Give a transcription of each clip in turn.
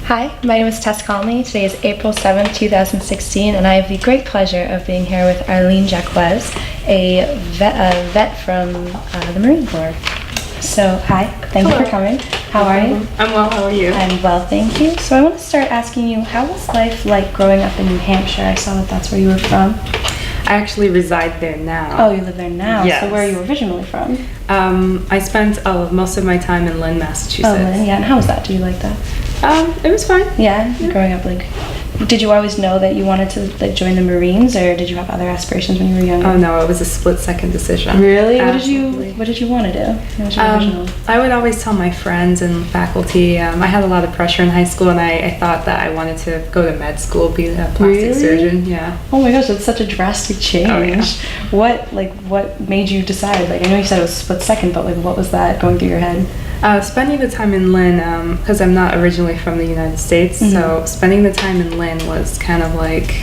Hi, my name is Tess Conley. Today is April 7th, 2016, and I have the great pleasure of being here with Arlene Jaquez, a vet from the Marine Corps. So, hi, thank you for coming. How are you? I'm well, how are you? I'm well, thank you. So I want to start asking you, how was life like growing up in New Hampshire? I saw that that's where you were from. I actually reside there now. Oh, you live there now? Yes. So where are you originally from? I spent most of my time in Lynn, Massachusetts. Oh, Lynn, yeah, and how was that? Did you like that? It was fun. Yeah, growing up, like, did you always know that you wanted to like join the Marines, or did you have other aspirations when you were younger? Oh no, it was a split-second decision. Really? Absolutely. What did you want to do? What was your original? I would always tell my friends and faculty. I had a lot of pressure in high school, and I thought that I wanted to go to med school, be a plastic surgeon. Yeah. Oh my gosh, that's such a drastic change. Oh, yeah. What made you decide? Like, I know you said it was split second, but like, what was that going through your head? Spending the time in Lynn, because I'm not originally from the United States, so spending the time in Lynn was kind of like,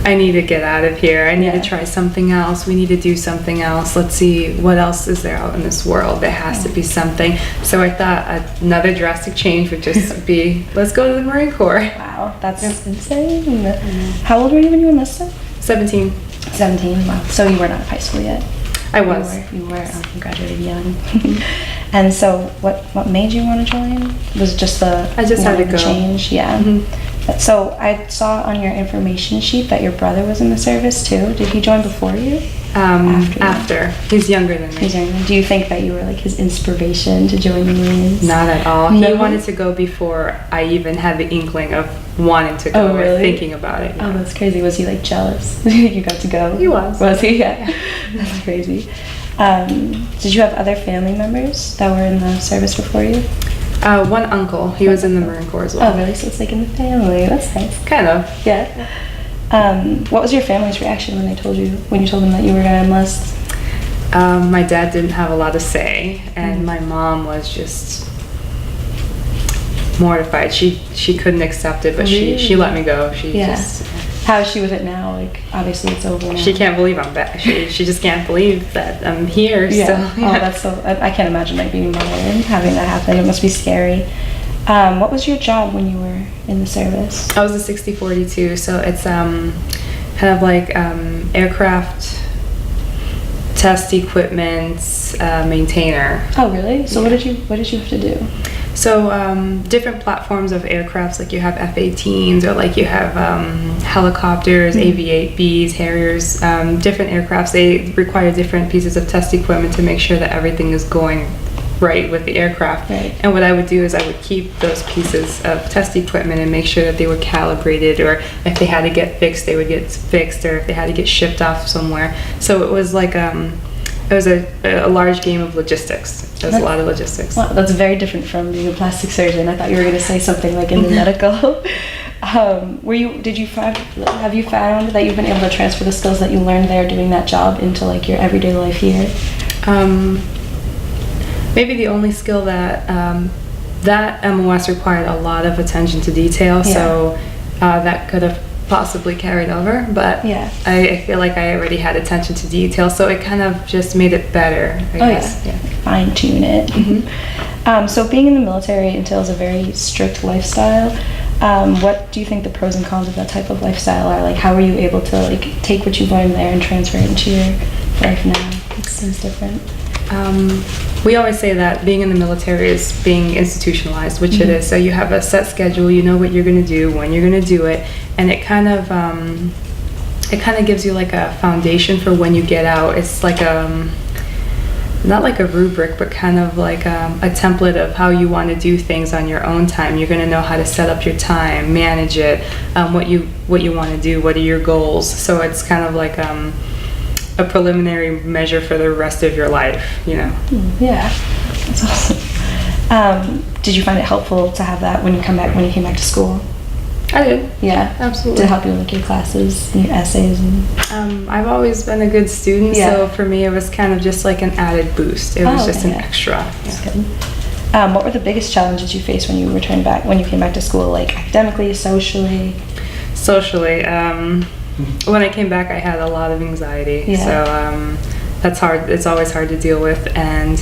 I need to get out of here. I need to try something else. We need to do something else. Let's see what else is there out in this world. There has to be something. So I thought another drastic change would just be, let's go to the Marine Corps. Wow, that's insane. How old were you when you enlisted? 17. 17, wow. So you were not in high school yet? I was. You were. You graduated young. And so what made you want to join? Was it just the I just had to go. change? Yeah. So I saw on your information sheet that your brother was in the service too. Did he join before you? After. He's younger than me. He's younger. Do you think that you were like his inspiration to join the Marines? Not at all. No? He wanted to go before I even had the inkling of wanting to go or thinking about it. Oh, that's crazy. Was he like jealous? You got to go? He was. Was he? Yeah. That's crazy. Did you have other family members that were in the service before you? One uncle. He was in the Marine Corps as well. Oh, really? So it's like in the family. That's nice. Kind of. Yeah. What was your family's reaction when you told them that you were going to enlist? My dad didn't have a lot to say, and my mom was just mortified. She couldn't accept it, but she let me go. How is she with it now? Like, obviously it's over now. She can't believe I'm back. She just can't believe that I'm here. Yeah. Still. Yeah. Oh, that's so. I can't imagine like being a mother and having that happen. It must be scary. What was your job when you were in the service? I was a 6042, so it's kind of like aircraft test equipment maintainer. Oh, really? So what did you have to do? So different platforms of aircrafts, like you have F-18s, or like you have helicopters, AV-8Bs, Harriers, different aircrafts. They require different pieces of test equipment to make sure that everything is going right with the aircraft. Right. And what I would do is I would keep those pieces of test equipment and make sure that they were calibrated, or if they had to get fixed, they would get fixed, or if they had to get shipped off somewhere. So it was like it was a large game of logistics. There was a lot of logistics. Well, that's very different from being a plastic surgeon. I thought you were going to say something like in the medical. Have you found that you've been able to transfer the skills that you learned there doing that job into like your everyday life here? Maybe the only skill that that MOS required a lot of attention to detail, so that could have possibly carried over, but I feel like I already had attention to detail, so it kind of just made it better, I guess. Yeah. Fine tune it. So being in the military entails a very strict lifestyle. What do you think the pros and cons of that type of lifestyle are? Like, how were you able to like take what you learned there and transfer it into your life now? It seems different. We always say that being in the military is being institutionalized, which it is. So you have a set schedule, you know what you're going to do, when you're going to do it, and it kind of gives you like a foundation for when you get out. It's like not like a rubric, but kind of like a template of how you want to do things on your own time. You're going to know how to set up your time, manage it, what you want to do, what are your goals. So it's kind of like a preliminary measure for the rest of your life, you know. Yeah, that's awesome. Did you find it helpful to have that when you came back to school? I did. Yeah, absolutely. To help you with like your classes and your essays and. I've always been a good student, so for me it was kind of just like an added boost. It was just an extra. That's good. What were the biggest challenges you faced when you came back to school, like academically, socially? Socially, when I came back, I had a lot of anxiety, so that's hard. It's always hard to deal with, and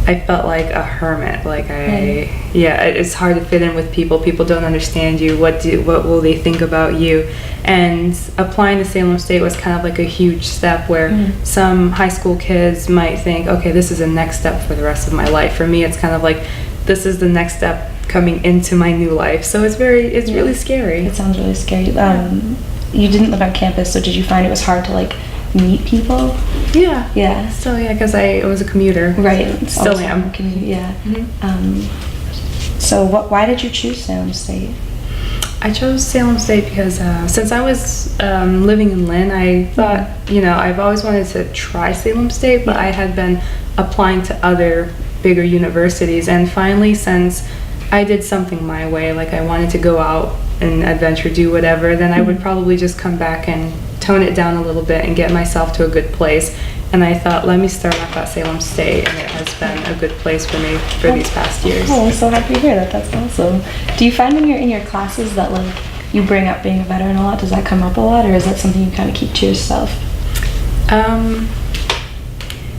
I felt like a hermit. Like Right. it's hard to fit in with people. People don't understand you. What will they think about you? And applying to Salem State was kind of like a huge step where some high school kids might think, okay, this is a next step for the rest of my life. For me, it's kind of like, this is the next step coming into my new life. So it's really scary. It sounds really scary. You didn't live on campus, so did you find it was hard to like meet people? Yeah. Yeah. So yeah, because I was a commuter. Right. Still Also am. Yeah. So why did you choose Salem State? I chose Salem State because since I was living in Lynn, I thought, I've always wanted to try Salem State, but I had been applying to other bigger universities. And finally, since I did something my way, like I wanted to go out and adventure, do whatever, then I would probably just come back and tone it down a little bit and get myself to a good place. And I thought, let me start off at Salem State, and it has been a good place for me for these past years. Oh, I'm so happy to hear that. That's awesome. Do you find when you're in your classes that like you bring up being a veteran a lot? Does that come up a lot, or is that something you kind of keep to yourself?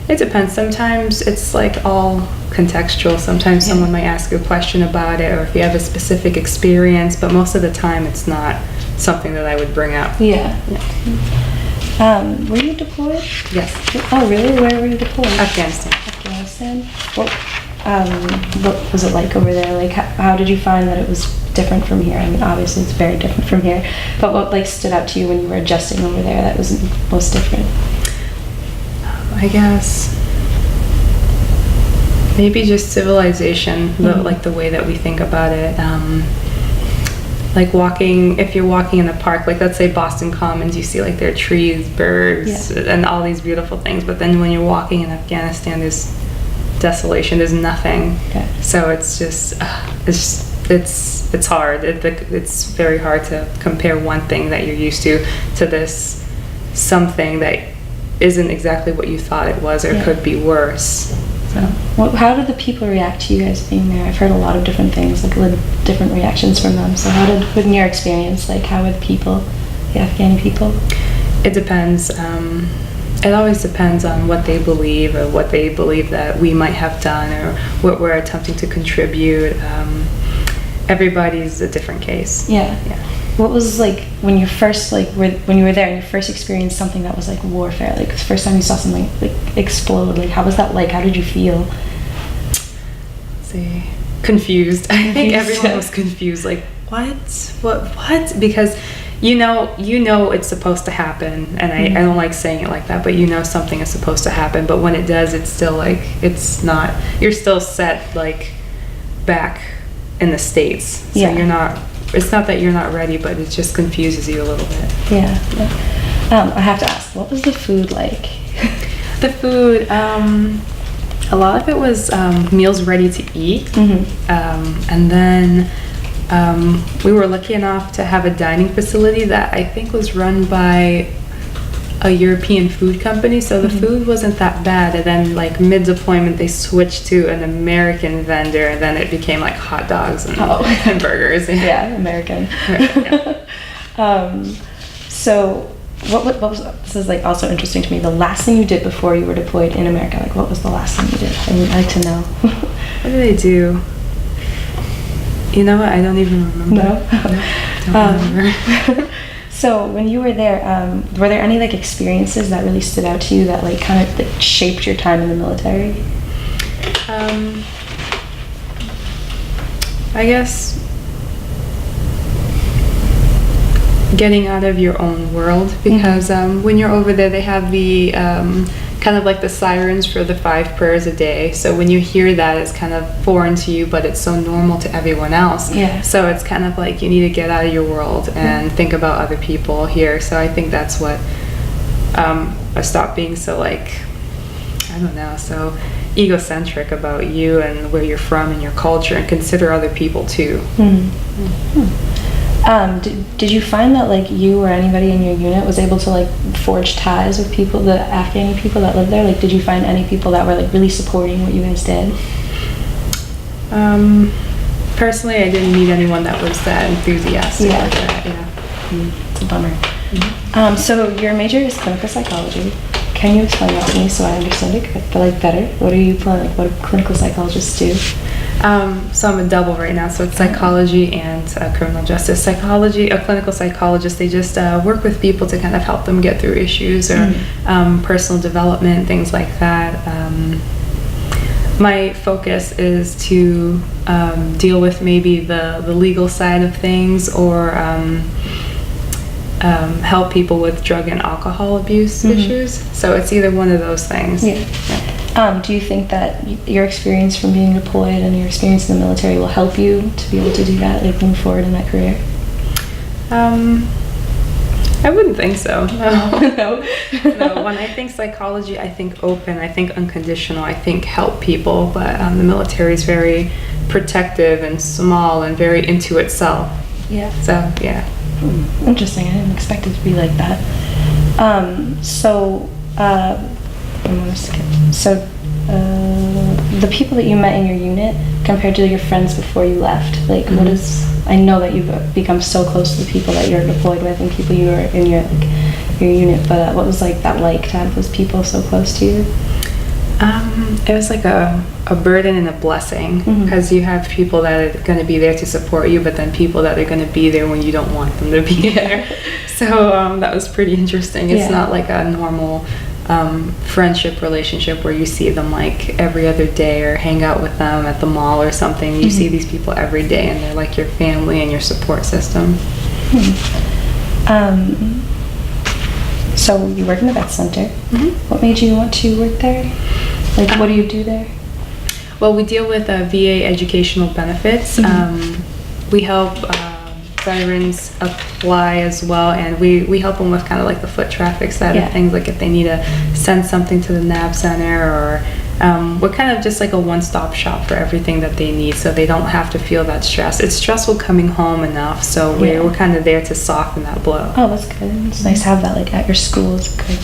It depends. Sometimes it's like all contextual. Sometimes someone might ask you a question about it, or if you have a specific experience, but most of the time it's not something that I would bring up. Yeah. Were you deployed? Yes. Oh, really? Where were you deployed? Afghanistan. Afghanistan. What was it like over there? Like, how did you find that it was different from here? I mean, obviously it's very different from here, but what like stood out to you when you were adjusting over there that was most different? I guess maybe just civilization, like the way that we think about it. Like if you're walking in a park, like let's say Boston Commons, you see like there are trees, birds, and all these beautiful things. But then when you're walking in Afghanistan, there's desolation, there's nothing. Okay. So it's just, it's hard. It's very hard to compare one thing that you're used to this something that isn't exactly what you thought it was, or could be worse. So. How did the people react to you guys being there? I've heard a lot of different things, like different reactions from them. So in your experience, like how were the people, the Afghani people? It depends. It always depends on what they believe, or what they believe that we might have done, or what we're attempting to contribute. Everybody's a different case. Yeah. What was like when you first when you were there and you first experienced something that was like warfare, like the first time you saw something like explode, like how was that like? How did you feel? Let's see, confused. I think everyone was confused. Like what? Because you know it's supposed to happen, and I don't like saying it like that, but something is supposed to happen. But when it does, it's still like it's not. You're still set like back in the States, so you're not. It's not that you're not ready, but it just confuses you a little bit. Yeah. I have to ask, what was the food like? The food, a lot of it was meals ready to eat. And then we were lucky enough to have a dining facility that I think was run by a European food company, so the food wasn't that bad. And then like mid-deployment they switched to an American vendor, and then it became like hot dogs and burgers. Yeah, American. Right, yeah. So what was, this is like also interesting to me, the last thing you did before you were deployed in America, like what was the last thing you did? I would like to know. What did I do? You know what, I don't even remember. No? Don't remember. So when you were there, were there any like experiences that really stood out to you that like kind of like shaped your time in the military? I guess getting out of your own world, because when you're over there they have the kind of like the sirens for the 5 prayers a day. So when you hear that, it's kind of foreign to you, but it's so normal to everyone else. Yeah. So it's kind of like you need to get out of your world and think about other people here. So I think that's what I stopped being so like, I don't know, so egocentric about you and where you're from and your culture, and consider other people too. Did you find that like you or anybody in your unit was able to like forge ties with people, the Afghani people that lived there? Like did you find any people that were like really supporting what you guys did? Personally, I didn't meet anyone that was that enthusiastic. Yeah. Like that. Yeah. It's a bummer. So your major is clinical psychology. can you explain that to me so I understand it better? What are you planning? What do clinical psychologists do? So I'm a double right now, so it's psychology and criminal justice. Psychology, a clinical psychologist, they just work with people to kind of help them get through issues or personal development, things like that. My focus is to deal with maybe the legal side of things, or help people with drug and alcohol abuse issues. So it's either one of those things. Yeah. Do you think that your experience from being deployed and your experience in the military will help you to be able to do that, like move forward in that career? I wouldn't think so. No. No. When I think psychology, I think open, I think unconditional, I think help people. But the military is very protective and small and very into itself. Yeah. So, yeah. Interesting. I didn't expect it to be like that. The people that you met in your unit compared to your friends before you left, like what is, I know that you've become so close to the people that you're deployed with and people you were in your unit, but what was that like to have those people so close to you? It was like a burden and a blessing, because you have people that are going to be there to support you, but then people that are going to be there when you don't want them to be there. So that was pretty interesting. It's not like a normal friendship relationship where you see them like every other day or hang out with them at the mall or something. You see these people every day, and they're like your family and your support system. So you work in the vet center. What made you want to work there? Like, what do you do there? Well, we deal with VA educational benefits. We help veterans apply as well, and we help them with kind of like the foot traffic side of things, like if they need to send something to the NAV center, or we're kind of just like a one-stop shop for everything that they need, so they don't have to feel that stress. It's stressful coming home enough, so we're kind of there to soften that blow. Oh, that's good. It's nice to have that like at your school. It's good.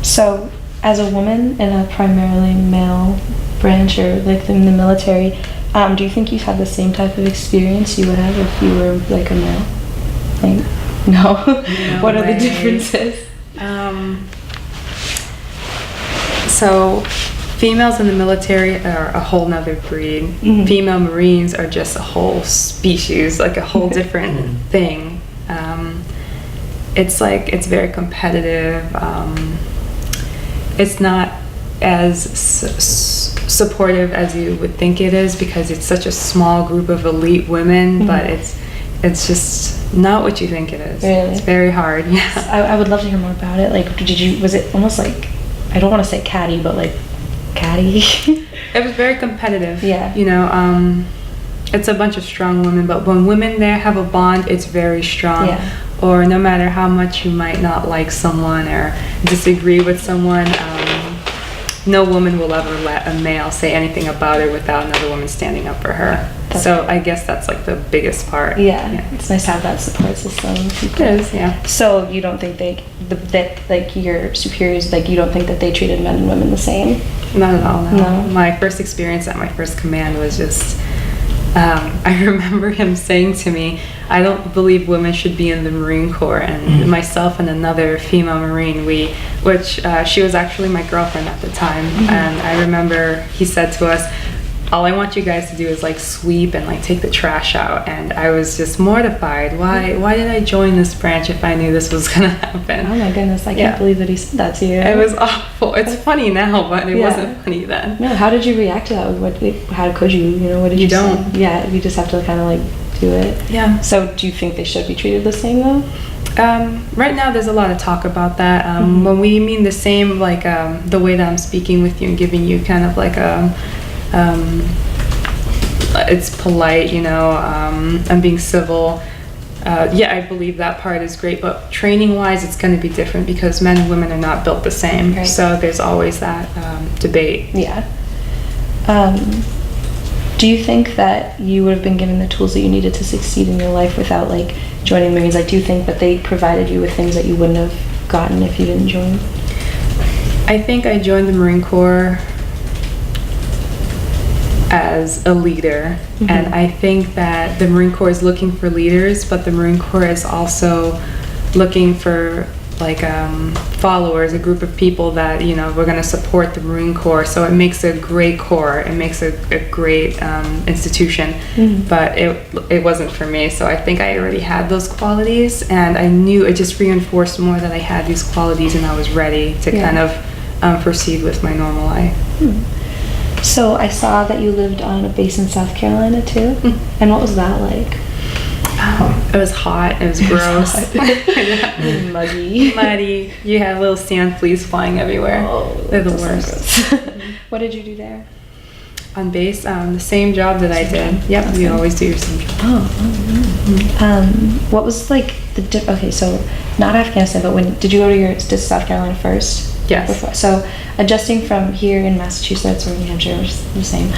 So as a woman in a primarily male branch, or like in the military, do you think you've had the same type of experience you would have if you were like a male? Like, no? What are the differences? So females in the military are a whole nother breed. Female Marines are just a whole species, like a whole different thing. It's very competitive. It's not as supportive as you would think it is, because it's such a small group of elite women, but it's just not what you think it is. Really? It's very hard. Yeah. I would love to hear more about it. Like, was it almost like, I don't want to say catty, but like catty? It was very competitive. Yeah. You know, it's a bunch of strong women, but when women there have a bond, it's very strong. Yeah. Or no matter how much you might not like someone or disagree with someone, no woman will ever let a male say anything about her without another woman standing up for her. So I guess that's like the biggest part. Yeah. It's nice to have that support system. It is, yeah. So you don't think that like your superiors, like you don't think that they treated men and women the same? Not at all, No. My first experience at my first command was just, I remember him saying to me, I don't believe women should be in the Marine Corps, and myself and another female Marine, she was actually my girlfriend at the time, and I remember he said to us, all I want you guys to do is like sweep and like take the trash out, and I was just mortified. Why did I join this branch if I knew this was gonna happen? Oh my goodness, I can't believe that he said that to you. It was awful. It's funny now, but it wasn't funny then. No, how did you react to that? How could you, what did you don't. say? Yeah, you just have to kind of like do it. Yeah. So do you think they should be treated the same though? Right now there's a lot of talk about that. When we mean the same, like the way that I'm speaking with you and giving you kind of like it's polite, I'm being civil. I believe that part is great, but training wise it's going to be different because men and women are not built the same. Right. So there's always that debate. Yeah. Do you think that you would have been given the tools that you needed to succeed in your life without like joining the Marines? Like, do you think that they provided you with things that you wouldn't have gotten if you didn't join? I think I joined the Marine Corps as a leader, and I think that the Marine Corps is looking for leaders, but the Marine Corps is also looking for like followers, a group of people that, you know, we're going to support the Marine Corps. So it makes a great corps. It makes a great institution. But it wasn't for me. So I think I already had those qualities, and I knew it just reinforced more that I had these qualities, and I was ready to kind of proceed with my normal life. So I saw that you lived on a base in South Carolina too. And what was that like? It was hot. It was gross. Muddy. You had little sand fleas flying everywhere. Oh, they're the worst. What did you do there? On base, the same job that I did. Yep, Okay. you always do your same job. What was like the okay, so not Afghanistan, but when did you go to South Carolina first? Yes. Before, so adjusting from here in Massachusetts or New Hampshire, which is the same,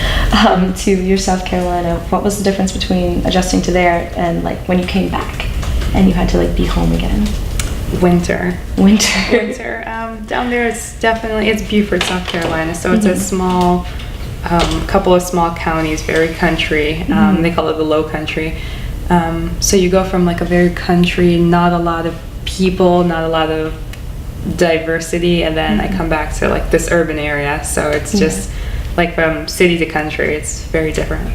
to your South Carolina, what was the difference between adjusting to there and like when you came back and you had to like be home again? Winter. Down there, it's Beaufort, South Carolina, so it's a small, couple of small counties, very country. They call it the Low Country. So you go from like a very country, not a lot of people, not a lot of diversity, and then I come back to like this urban area, so it's just like from city to country. It's very different.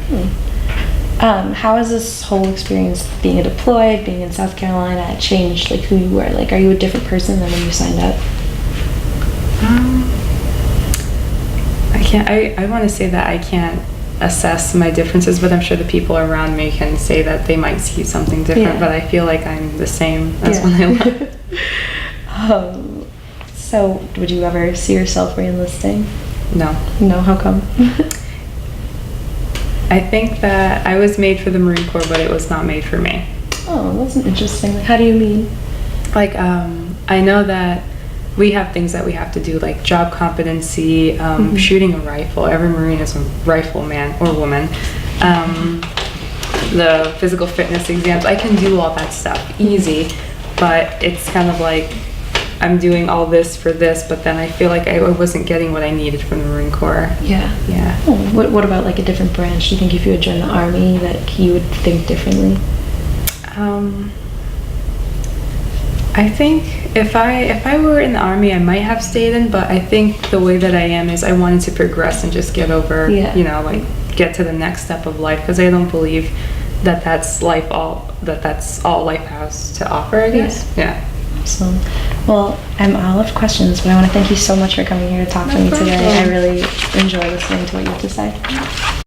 How has this whole experience being deployed, being in South Carolina, changed like who you were? Like, are you a different person than when you signed up? I want to say that I can't assess my differences, but I'm sure the people around me can say that they might see something different, but I feel like I'm the same as when I left. So would you ever see yourself re-enlisting? No. No, how come? I think that I was made for the Marine Corps, but it was not made for me. Oh, that's interesting. Like, how do you mean? Like, I know that we have things that we have to do, like job competency, shooting a rifle. Every Marine is a rifleman or woman. The physical fitness exams, I can do all that stuff easy, but it's kind of like I'm doing all this for this, but then I feel like I wasn't getting what I needed from the Marine Corps. Yeah. Oh, what about like a different branch? Do you think if you had joined the Army that you would think differently? I think if I were in the Army, I might have stayed in, but I think the way that I am is I wanted to progress and just get over, you know, like get to the next step of life, because I don't believe that that's all life has to offer, I guess. Yeah. Awesome. Well, I'm all of questions, but I want to thank you so much for coming here to talk to me today. I really enjoy listening to what you have to say.